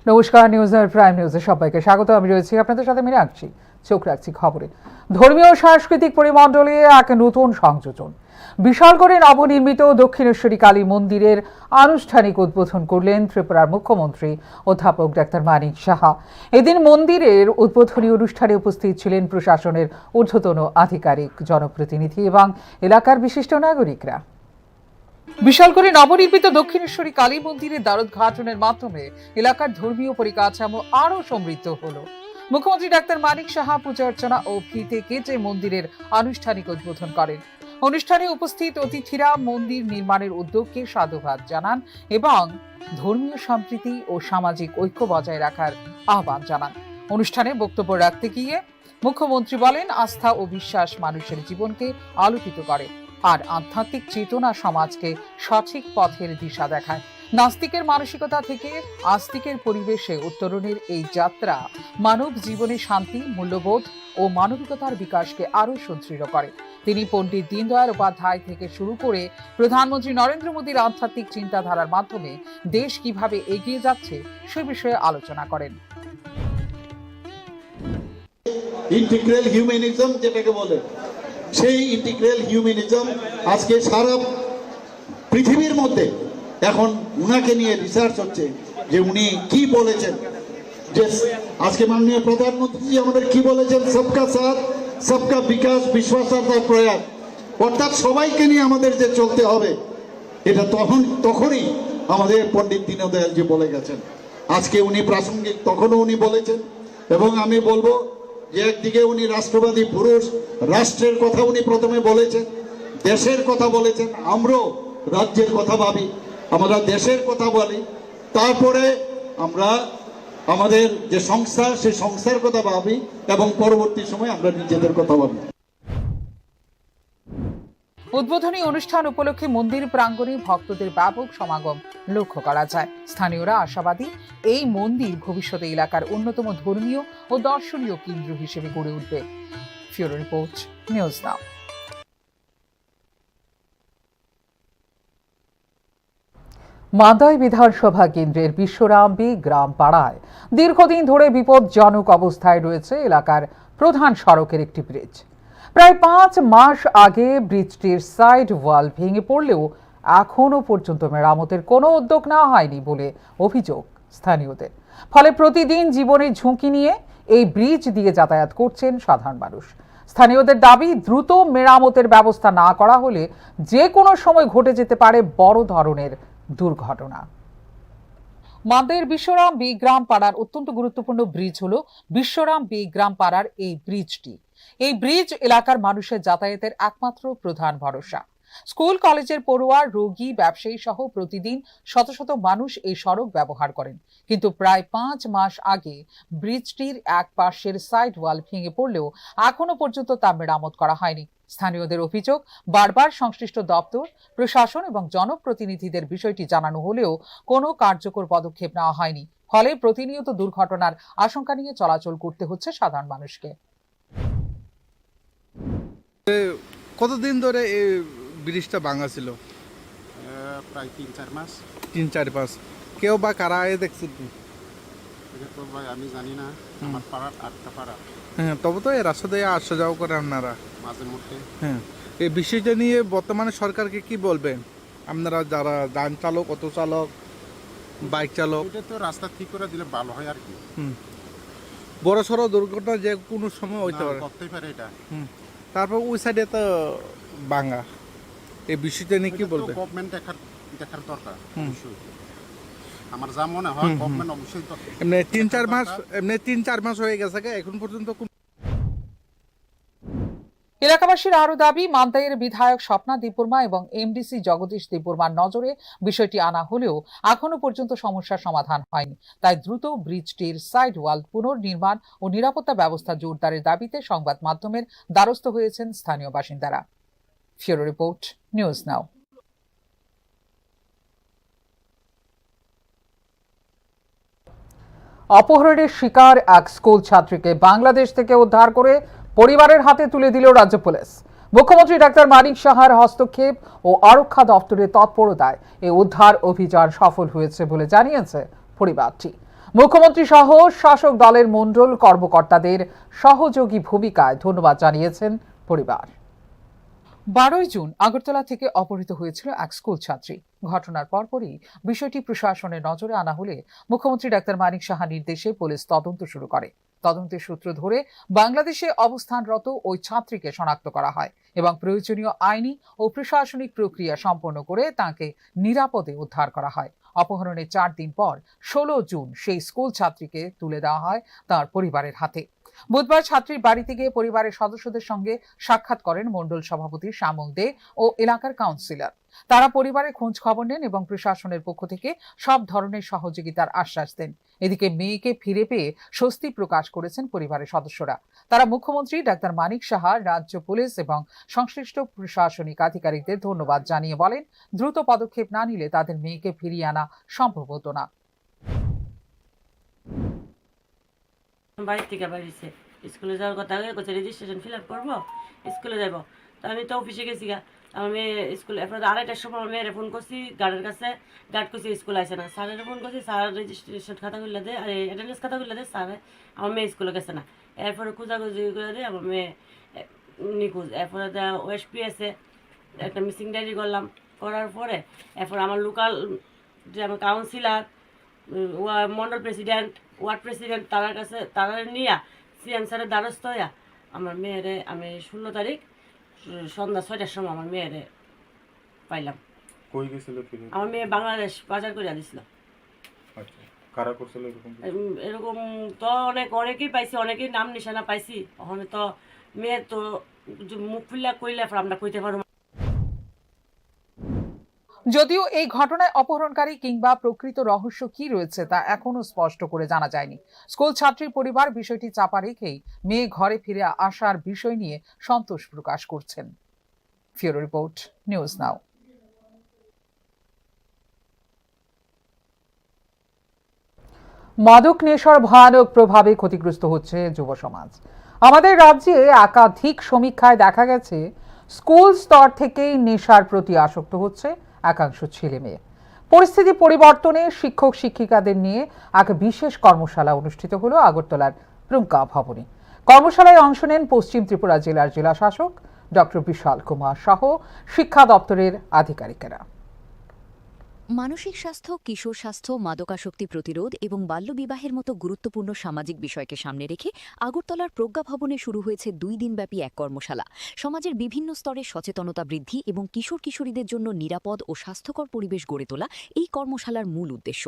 নমস্কার, নিউজ আর প্রাইম নিউজে সবাইকে স্বাগত। আমি রয়েছি আপনাদের সাথে মীনাক্ষী। চোখ রাখছি খবরে। ধর্মীয় ও সাংস্কৃতিক পরিমণ্ডলে এক নতুন সংযোজন। বিশালগড়ে নবনির্মিত দক্ষিণেশ্বরী কালী মন্দিরের আনুষ্ঠানিক উদ্বোধন করলেন ত্রিপুরার মুখ্যমন্ত্রী অধ্যাপক ডাক্তার মানিক সাহা। এদিন মন্দিরের উদ্বোধনী অনুষ্ঠানে উপস্থিত ছিলেন প্রশাসনের ঊর্ধ্বতন আধিকারিক, জনপ্রতিনিধি এবং এলাকার বিশিষ্ট নাগরিকরা। বিশালগড়ে নবনির্মিত দক্ষিণেশ্বরী কালী মন্দিরের দ্বারোদ্ঘাটনের মাধ্যমে এলাকার ধর্মীয় পরিকাঠামো আরও সমৃদ্ধ হলো। মুখ্যমন্ত্রী ডাক্তার মানিক সাহা পূজা অর্চনা ও ফিতে কেটে মন্দিরের আনুষ্ঠানিক উদ্বোধন করেন। অনুষ্ঠানে উপস্থিত অতিথিরা মন্দির নির্মাণের উদ্যোগকে সাধুবাদ জানান এবং ধর্মীয় সম্প্রীতি ও সামাজিক ঐক্য বজায় রাখার আহ্বান জানান। অনুষ্ঠানে বক্তব্য রাখতে গিয়ে মুখ্যমন্ত্রী বলেন, আস্থা ও বিশ্বাস মানুষের জীবনকে আলোকিত করে আর আধ্যাত্মিক চেতনা সমাজকে সঠিক পথের দিশা দেখায়। নাস্তিকের মানসিকতা থেকে আস্তিকের পরিবেশে উত্তরণের এই যাত্রা মানব জীবনে শান্তি, মূল্যবোধ ও মানবিকতার বিকাশকে আরও সুদৃঢ় করে। তিনি পণ্ডিত দীনদয়াল উপাধ্যায় থেকে শুরু করে প্রধানমন্ত্রী নরেন্দ্র মোদীর আধ্যাত্মিক চিন্তাধারার মাধ্যমে দেশ কিভাবে এগিয়ে যাচ্ছে সে বিষয়ে আলোচনা করেন। ইন্টিগ্রাল হিউম্যানিজম যেটাকে বলে, সেই ইন্টিগ্রাল হিউম্যানিজম আজকে সারা পৃথিবীর মধ্যে এখন উনাকে নিয়ে রিসার্চ হচ্ছে যে উনি কি বলেছেন। যে আজকে মাননীয় প্রধানমন্ত্রী আমাদের কি বলেছেন, সবকা সাথ সবকা বিকাশ বিশ্বাসের প্রয়াস, অর্থাৎ সবাইকে নিয়ে আমাদের যে চলতে হবে, এটা তখনই আমাদের পণ্ডিত দীনদয়ালজি বলে গেছেন। আজকে উনি প্রাসঙ্গিক, তখনও উনি বলেছেন। এবং আমি বলবো যে একদিকে উনি রাষ্ট্রবাদী পুরুষ, রাষ্ট্রের কথা উনি প্রথমে বলেছেন, দেশের কথা বলেছেন। আমরাও রাজ্যের কথা ভাবি, আমরা দেশের কথা বলি, তারপরে আমরা আমাদের যে সংস্থা, সেই সংস্থার কথা ভাবি এবং পরবর্তী সময় আমরা নিজেদের কথা ভাবি। উদ্বোধনী অনুষ্ঠান উপলক্ষে মন্দির প্রাঙ্গণে ভক্তদের ব্যাপক সমাগম লক্ষ্য করা যায়। স্থানীয়রা আশাবাদী এই মন্দির ভবিষ্যতে এলাকার অন্যতম ধর্মীয় ও দর্শনীয় কেন্দ্র হিসেবে গড়ে উঠবে। ফিউরো রিপোর্ট, নিউজ নাও। মাদাই বিধানসভা কেন্দ্রের বিশ্বরামবী গ্রাম পাড়ায় দীর্ঘদিন ধরে বিপজ্জনক অবস্থায় রয়েছে এলাকার প্রধান সড়কের একটি ব্রিজ। প্রায় 5 মাস আগে ব্রিজটির সাইড ওয়াল ভেঙে পড়লেও এখনো পর্যন্ত মেরামতের কোনো উদ্যোগ নেওয়া হয়নি বলে অভিযোগ স্থানীয়দের। ফলে প্রতিদিন জীবনের ঝুঁকি নিয়ে এই ব্রিজ দিয়ে যাতায়াত করছেন সাধারণ মানুষ। স্থানীয়দের দাবি, দ্রুত মেরামতের ব্যবস্থা না করা হলে যে কোনো সময় ঘটে যেতে পারে বড় ধরনের দুর্ঘটনা। মাদের বিশ্বরামবী গ্রাম পাড়ার অত্যন্ত গুরুত্বপূর্ণ ব্রিজ হলো বিশ্বরামবী গ্রাম পাড়ার এই ব্রিজটি। এই ব্রিজ এলাকার মানুষের যাতায়াতের একমাত্র প্রধান ভরসা। স্কুল কলেজের পড়ুয়া, রোগী, ব্যবসায়ী সহ প্রতিদিন শত শত মানুষ এই সড়ক ব্যবহার করেন। কিন্তু প্রায় 5 মাস আগে ব্রিজটির এক পাশের সাইড ওয়াল ভেঙে পড়লেও এখনো পর্যন্ত তা মেরামত করা হয়নি। স্থানীয়দের অভিযোগ, বারবার সংশ্লিষ্ট দপ্তর, প্রশাসন এবং জনপ্রতিনিধিদের বিষয়টি জানানো হলেও কোনো কার্যকর পদক্ষেপ নেওয়া হয়নি। ফলে প্রতিনিয়ত দুর্ঘটনার আশঙ্কা নিয়ে চলাচল করতে হচ্ছে সাধারণ মানুষকে। কতদিন ধরে এই ব্রিজটা ভাঙা ছিল? প্রায় 3-4 মাস। 3-4 মাস। কেউ বা কারা দেখছে? এটা তো ভাই আমি জানি না, আমার পাড়ার 8টা পাড়া। হ্যাঁ, তবে তো এই রাস্তা দিয়ে আসা যাওয়া করে আপনারা মাঝে মধ্যে। হ্যাঁ, এই বিষয়টা নিয়ে বর্তমানে সরকারকে কি বলবেন আপনারা, যারা যান চালক, অটো চালক, বাইক চালক? এটা তো রাস্তা ঠিক করে দিলে ভালো হয় আর কি। বড় সড়ো দুর্ঘটনা যে কোনো সময় হইতে পারে, করতেই পারে এটা। তারপর ওই সাইডে তো ভাঙা, এই বিষয়টা নিয়ে কি বলবেন? গভর্নমেন্ট দেখার দরকার। আমার যা মনে হয় গভর্নমেন্ট অবশ্যই এমনি 3-4 মাস হয়ে গেছে, এখন পর্যন্ত এলাকাবাসীর আরো দাবি, মান্দাইয়ের বিধায়ক স্বপ্না দেববর্মা এবং এমডিসি জগদীশ দেববর্মার নজরে বিষয়টি আনা হলেও এখনো পর্যন্ত সমস্যার সমাধান হয়নি। তাই দ্রুত ব্রিজটির সাইড ওয়াল পুনর্নির্মাণ ও নিরাপত্তা ব্যবস্থা জোরদারের দাবিতে সংবাদ মাধ্যমের দ্বারস্থ হয়েছেন স্থানীয় বাসিন্দারা। ফিউরো রিপোর্ট, নিউজ নাও। অপহরণের শিকার এক স্কুল ছাত্রীকে বাংলাদেশ থেকে উদ্ধার করে পরিবারের হাতে তুলে দিল রাজ্য পুলিশ। মুখ্যমন্ত্রী ডাক্তার মানিক সাহার হস্তক্ষেপ ও আরক্ষা দপ্তরের তৎপরতায় এই উদ্ধার অভিযান সফল হয়েছে বলে জানিয়েছে পরিবারটি। মুখ্যমন্ত্রী সহ শাসক দলের মণ্ডল কর্মকর্তাদের সহযোগী ভূমিকায় ধন্যবাদ জানিয়েছেন পরিবার। 12 জুন আগরতলা থেকে অপহৃত হয়েছিল এক স্কুল ছাত্রী। ঘটনার পরপরই বিষয়টি প্রশাসনের নজরে আনা হলে মুখ্যমন্ত্রী ডাক্তার মানিক সাহা নির্দেশে পুলিশ তদন্ত শুরু করে। তদন্তের সূত্র ধরে বাংলাদেশে অবস্থানরত ওই ছাত্রীকে শনাক্ত করা হয় এবং প্রয়োজনীয় আইনি ও প্রশাসনিক প্রক্রিয়া সম্পন্ন করে তাকে নিরাপদে উদ্ধার করা হয়। অপহরণের 4 দিন পর 16 জুন সেই স্কুল ছাত্রীকে তুলে দেওয়া হয় তার পরিবারের হাতে। বুধবার ছাত্রীর বাড়িতে গিয়ে পরিবারের সদস্যদের সঙ্গে সাক্ষাৎ করেন মণ্ডল সভাপতি শ্যামল দে ও এলাকার কাউন্সিলর। তারা পরিবারের খোঁজ খবর নেন এবং প্রশাসনের পক্ষ থেকে সব ধরনের সহযোগিতার আশ্বাস দেন। এদিকে মেয়েকে ফিরে পেয়ে স্বস্তি প্রকাশ করেছেন পরিবারের সদস্যরা। তারা মুখ্যমন্ত্রী ডাক্তার মানিক সাহা, রাজ্য পুলিশ এবং সংশ্লিষ্ট প্রশাসনিক আধিকারিকদের ধন্যবাদ জানিয়ে বলেন, দ্রুত পদক্ষেপ না নিলে তাদের মেয়েকে ফিরিয়ে আনা সম্ভব হতো না। বাড়ি থেকে বাড়িছে স্কুলে যাওয়ার কথা আগে কোথায় রেজিস্ট্রেশন ফিল আপ করবো, স্কুলে যাবো। তো আমি তো অফিসে গেছি গা, আমার মেয়ে স্কুলে এরপর 2:30টার সময় আমার মেয়ের ফোন করছি গার্ডের কাছে। গার্ড করছি স্কুল আসে না, স্যারের ফোন করছি, স্যার রেজিস্ট্রেশন খাতা খুললে দেয় আর অ্যাটেন্ডেন্স খাতা খুললে দেয়, স্যার আমার মেয়ে স্কুলে গেছে না। এরপরে খোঁজাখুঁজি করে দেয়, আমার মেয়ে নিখোঁজ। এরপরে ওএসপিএসে একটা মিসিং ডায়েরি করলাম, করার পরে এরপর আমার লোকাল যে আমার councillor, Mondal president, word president, তার কাছে তারা নিয়ে সিএম স্যারের দ্বারস্থ হইয়া আমার মেয়েরে আমি 16 তারিখ সন্ধ্যা 6টার সময় আমার মেয়েরে পাইলাম। কই গেছিল ফিরে? আমার মেয়ে বাংলাদেশ বাজার করে দিছিল। আচ্ছা, কারা করছিল এরকম? এরকম তো অনেকেই পাইছি, অনেকেই নাম নিশানা পাইছি। ওখানে তো মেয়ে তো মুখ খুললা কইলে আমরা কইতে পারবো। যদিও এই ঘটনায় অপহরণকারী কিংবা প্রকৃত রহস্য কি রয়েছে তা এখনো স্পষ্ট করে জানা যায়নি। স্কুল ছাত্রীর পরিবার বিষয়টি চাপা রেখেই মেয়ে ঘরে ফিরে আসার বিষয় নিয়ে সন্তোষ প্রকাশ করছেন। ফিউরো রিপোর্ট, নিউজ নাও। মাদক নেশার ভয়ানক প্রভাবে ক্ষতিগ্রস্ত হচ্ছে যুব সমাজ। আমাদের রাজ্যে একাধিক সমীক্ষায় দেখা গেছে স্কুল স্তর থেকেই নেশার প্রতি আসক্ত হচ্ছে একাংশ ছেলে মেয়ে। পরিস্থিতি পরিবর্তনে শিক্ষক শিক্ষিকাদের নিয়ে এক বিশেষ কর্মশালা অনুষ্ঠিত হলো আগরতলার প্রজ্ঞা ভবনে। কর্মশালায় অংশ নেন পশ্চিম ত্রিপুরা জেলার জেলা শাসক ডক্টর বিশাল কুমার সহ শিক্ষা দপ্তরের আধিকারিকেরা। মানসিক স্বাস্থ্য, কিশোর স্বাস্থ্য, মাদকাসক্তি প্রতিরোধ এবং বাল্যবিবাহের মতো গুরুত্বপূর্ণ সামাজিক বিষয়কে সামনে রেখে আগরতলার প্রজ্ঞা ভবনে শুরু হয়েছে 2 দিনব্যাপী এক কর্মশালা। সমাজের বিভিন্ন স্তরে সচেতনতা বৃদ্ধি এবং কিশোর কিশোরীদের জন্য নিরাপদ ও স্বাস্থ্যকর পরিবেশ গড়ে তোলা এই কর্মশালার মূল উদ্দেশ্য।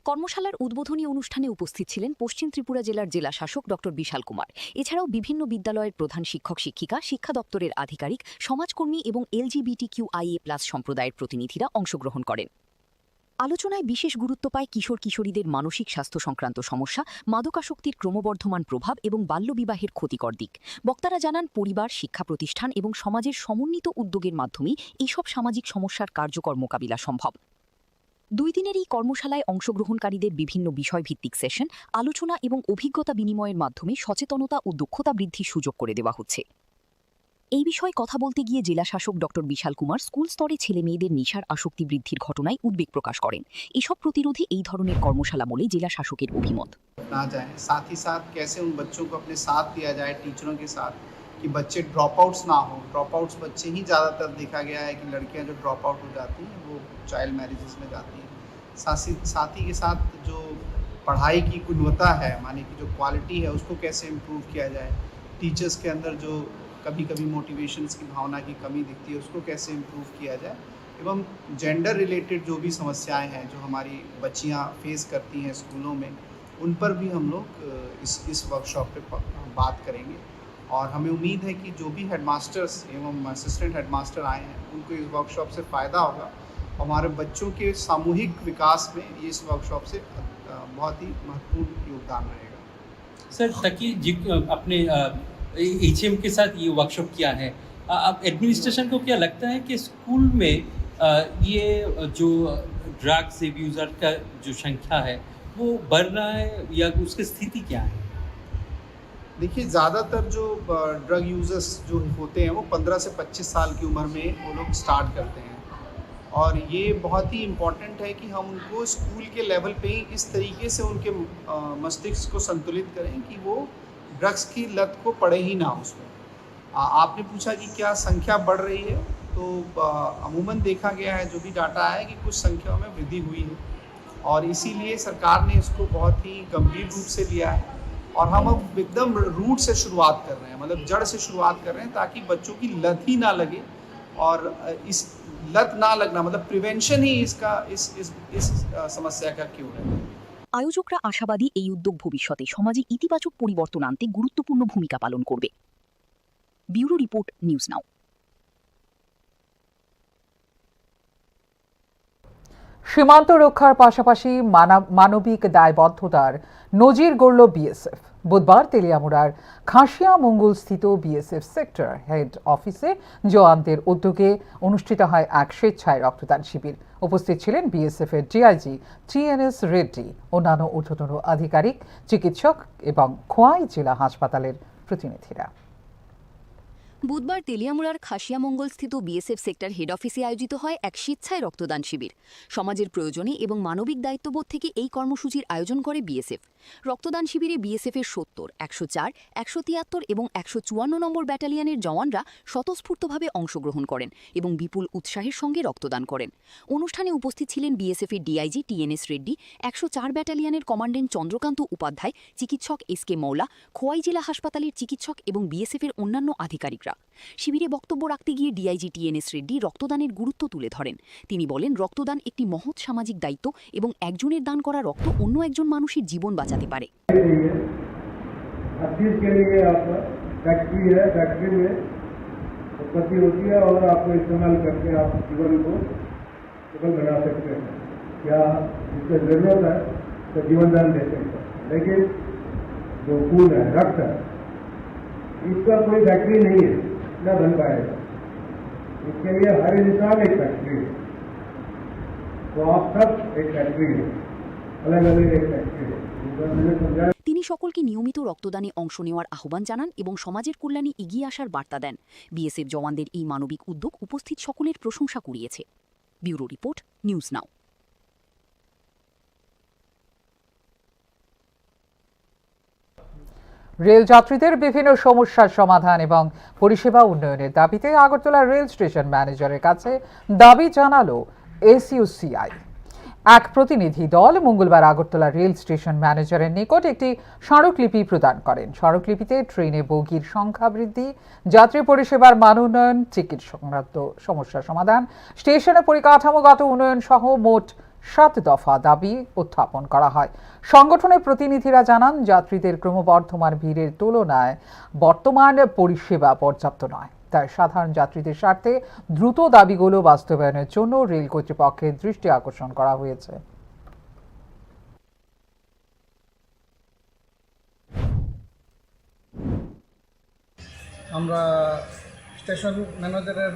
কর্মশালার উদ্বোধনী অনুষ্ঠানে উপস্থিত ছিলেন পশ্চিম ত্রিপুরা জেলার জেলা শাসক ডক্টর বিশাল কুমার। এছাড়াও বিভিন্ন বিদ্যালয়ের প্রধান শিক্ষক শিক্ষিকা, শিক্ষা দপ্তরের আধিকারিক, সমাজকর্মী এবং LGBTQIA+ সম্প্রদায়ের প্রতিনিধিরা অংশগ্রহণ করেন। আলোচনায় বিশেষ গুরুত্ব পায় কিশোর কিশোরীদের মানসিক স্বাস্থ্য সংক্রান্ত সমস্যা, মাদকাসক্তির ক্রমবর্ধমান প্রভাব এবং বাল্যবিবাহের ক্ষতিকর দিক। বক্তারা জানান, পরিবার, শিক্ষা প্রতিষ্ঠান এবং সমাজের সমন্বিত উদ্যোগের মাধ্যমেই এইসব সামাজিক সমস্যার কার্যকর মোকাবিলা সম্ভব। 2 দিনের এই কর্মশালায় অংশগ্রহণকারীদের বিভিন্ন বিষয়ভিত্তিক সেশন, আলোচনা এবং অভিজ্ঞতা বিনিময়ের মাধ্যমে সচেতনতা ও দক্ষতা বৃদ্ধির সুযোগ করে দেওয়া হচ্ছে। এই বিষয়ে কথা বলতে গিয়ে জেলা শাসক ডক্টর বিশাল কুমার স্কুল স্তরে ছেলে মেয়েদের নেশার আসক্তি বৃদ্ধির ঘটনায় উদ্বেগ প্রকাশ করেন। এসব প্রতিরোধে এই ধরনের কর্মশালা বলে জেলা শাসকের অভিমত। ना जाए, साथ ही साथ कैसे उन बच्चों को अपने साथ दिया जाए टीचरों के साथ, कि बच्चे ड्रॉप आउट्स ना हो। ड्रॉप आउट्स बच्चे ही ज़्यादातर देखा गया है कि लड़कियां जो ड्रॉप आउट हो जाती हैं वो चाइल्ड मैरिजेस में जाती हैं। साथ ही के साथ जो पढ़ाई की गुणवत्ता है, माने कि जो क्वालिटी है, उसको कैसे इम्प्रूव किया जाए। टीचर्स के अंदर जो कभी कभी मोटिवेशंस की भावना की कमी दिखती है, उसको कैसे इम्प्रूव किया जाए। एवं जेंडर रिलेटेड जो भी समस्याएं हैं जो हमारी बच्चियां फेस करती हैं स्कूलों में, उन पर भी हम लोग इस वर्कशॉप पे बात करेंगे। और हमें उम्मीद है कि जो भी हेडमास्टर्स एवं असिस्टेंट हेडमास्टर आए हैं उनको इस वर्कशॉप से फ़ायदा होगा। हमारे बच्चों के सामूहिक विकास में इस वर्कशॉप से बहुत ही महत्वपूर्ण योगदान रहेगा। सर, ताकि अपने HM के साथ ये वर्कशॉप किया है, अब एडमिनिस्ट्रेशन को क्या लगता है कि स्कूल में ये जो ड्रग्स एब्यूज़र का जो संख्या है वो बढ़ रहा है या उसकी स्थिति क्या है? देखिए, ज़्यादातर जो ड्रग यूजर्स जो होते हैं वो 15 से 25 साल की उम्र में वो लोग स्टार्ट करते हैं। और ये बहुत ही इम्पॉर्टेंट है कि हम उनको स्कूल के लेवल पे ही इस तरीके से उनके मस्तिष्क को संतुलित करें कि वो ड्रग्स की लत को पड़े ही ना उसमें। आपने पूछा कि क्या संख्या बढ़ रही है, तो अमूमन देखा गया है, जो भी डाटा है, कि कुछ संख्या में वृद्धि हुई है और इसीलिए सरकार ने इसको बहुत ही गंभीर रूप से लिया है और हम अब एकदम रूट से शुरुआत कर रहे हैं, मतलब जड़ से शुरुआत कर रहे हैं ताकि बच्चों की लत ही ना लगे। और इस लत ना लगना मतलब प्रिवेंशन ही इसका इस समस्या का क्यों है। আয়োজকরা আশাবাদী এই উদ্যোগ ভবিষ্যতে সমাজে ইতিবাচক পরিবর্তন আনতে গুরুত্বপূর্ণ ভূমিকা পালন করবে। ব্যুরো রিপোর্ট, নিউজ নাও। সীমান্ত রক্ষার পাশাপাশি মানবিক দায়বদ্ধতার নজির গড়ল বিএসএফ। বুধবার তেলিয়ামুড়ার খাসিয়া মঙ্গলস্থিত বিএসএফ সেক্টর হেড অফিসে জওয়ানদের উদ্যোগে অনুষ্ঠিত হয় এক স্বেচ্ছায় রক্তদান শিবির। উপস্থিত ছিলেন বিএসএফ এর ডিআইজি টিএনএস রেড্ডি, অন্যান্য ঊর্ধ্বতন আধিকারিক, চিকিৎসক এবং খোয়াই জেলা হাসপাতালের প্রতিনিধিরা। বুধবার তেলিয়ামুড়ার খাসিয়ামঙ্গলস্থিত বিএসএফ সেক্টর হেড অফিসে আয়োজিত হয় এক স্বেচ্ছায় রক্তদান শিবির। সমাজের প্রয়োজনে এবং মানবিক দায়িত্ববোধ থেকে এই কর্মসূচির আয়োজন করে বিএসএফ। রক্তদান শিবিরে বিএসএফের ৭০, ১০৪, ১৭৩ এবং ১৫৪ নম্বর ব্যাটালিয়নের জওয়ানরা স্বতঃস্ফূর্তভাবে অংশগ্রহণ করেন এবং বিপুল উৎসাহের সঙ্গে রক্তদান করেন। অনুষ্ঠানে উপস্থিত ছিলেন বিএসএফের ডিআইজি টিএনএস রেড্ডি, ১০৪ ব্যাটালিয়নের কমান্ডেন্ট চন্দ্রকান্ত উপাধ্যায়, চিকিৎসক এসকে মৌলা, খোয়াই জেলা হাসপাতালের চিকিৎসক এবং বিএসএফের অন্যান্য আধিকারিকরা। শিবিরে বক্তব্য রাখতে গিয়ে ডিআইজি টিএনএস রেড্ডি রক্তদানের গুরুত্ব তুলে ধরেন। তিনি বলেন, রক্তদান একটি মহৎ সামাজিক দায়িত্ব এবং একজনের দান করা রক্ত অন্য একজন মানুষের জীবন বাঁচাতে পারে। इसका कोई फैक्ट्री नहीं है, न बन पाएगा। इसके लिए हर इंसान एक फैक्ट्री है, तो आप सब एक फैक्ट्री है, अलग अलग एक फैक्ट्री है। मैंने समझा। তিনি সকলকে নিয়মিত রক্তদানে অংশ নেওয়ার আহ্বান জানান এবং সমাজের কল্যাণে এগিয়ে আসার বার্তা দেন। বিএসএফ জওয়ানদের এই মানবিক উদ্যোগ উপস্থিত সকলের প্রশংসা কুড়িয়েছে। Bureau report, news now. Rail যাত্রীদের বিভিন্ন সমস্যার সমাধান এবং পরিষেবা উন্নয়নের দাবিতে আগরতলা রেল স্টেশন ম্যানেজারের কাছে দাবি জানালো এসইউসিআই। এক প্রতিনিধি দল মঙ্গলবার আগরতলা রেল স্টেশন ম্যানেজারের নিকট একটি স্মারকলিপি প্রদান করেন। স্মারকলিপিতে ট্রেনে বগির সংখ্যা বৃদ্ধি, যাত্রী পরিষেবার মান উন্নয়ন, টিকিট সংক্রান্ত সমস্যার সমাধান, স্টেশনে পরিকাঠামোগত উন্নয়ন সহ মোট 7 দফা দাবি উত্থাপন করা হয়। সংগঠনের প্রতিনিধিরা জানান, যাত্রীদের ক্রমবর্ধমান ভিড়ের তুলনায় বর্তমান পরিষেবা পর্যাপ্ত নয়। তাই সাধারণ যাত্রীদের স্বার্থে দ্রুত দাবিগুলো বাস্তবায়নের জন্য রেল কর্তৃপক্ষের দৃষ্টি আকর্ষণ করা হয়েছে। আমরা স্টেশন ম্যানেজারের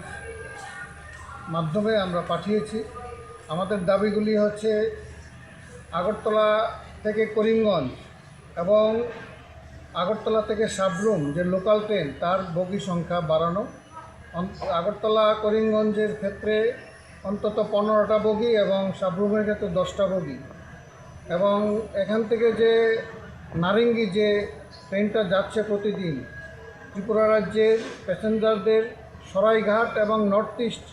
মাধ্যমে আমরা পাঠিয়েছি। আমাদের দাবিগুলি হচ্ছে আগরতলা থেকে করিমগঞ্জ এবং আগরতলা থেকে সাবরুম যে লোকাল ট্রেন তার বগি সংখ্যা বাড়ানো, আগরতলা করিমগঞ্জের ক্ষেত্রে অন্তত 15টা বগি এবং সাবরুমের ক্ষেত্রে 10টা বগি, এবং এখান থেকে যে নারিঙ্গি যে ট্রেনটা যাচ্ছে প্রতিদিন ত্রিপুরা রাজ্যের প্যাসেঞ্জারদের সরাইঘাট এবং নর্থ ইস্ট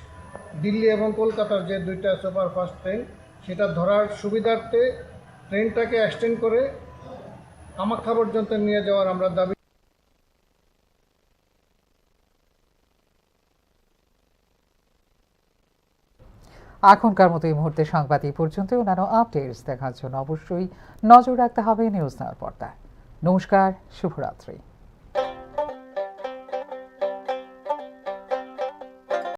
দিল্লি এবং কলকাতার যে 2টা সুপারফাস্ট ট্রেন সেটা ধরার সুবিধার্থে ট্রেনটাকে এক্সটেন্ড করে কামাখ্যা পর্যন্ত নিয়ে যাওয়ার আমরা দাবি। এখনকার মতো এই মুহূর্তে সংবাদ এই পর্যন্ত। অন্যান্য আপডেটস দেখার জন্য অবশ্যই নজর রাখতে হবে নিউজ নাওর পর্দায়। নমস্কার, শুভরাত্রি।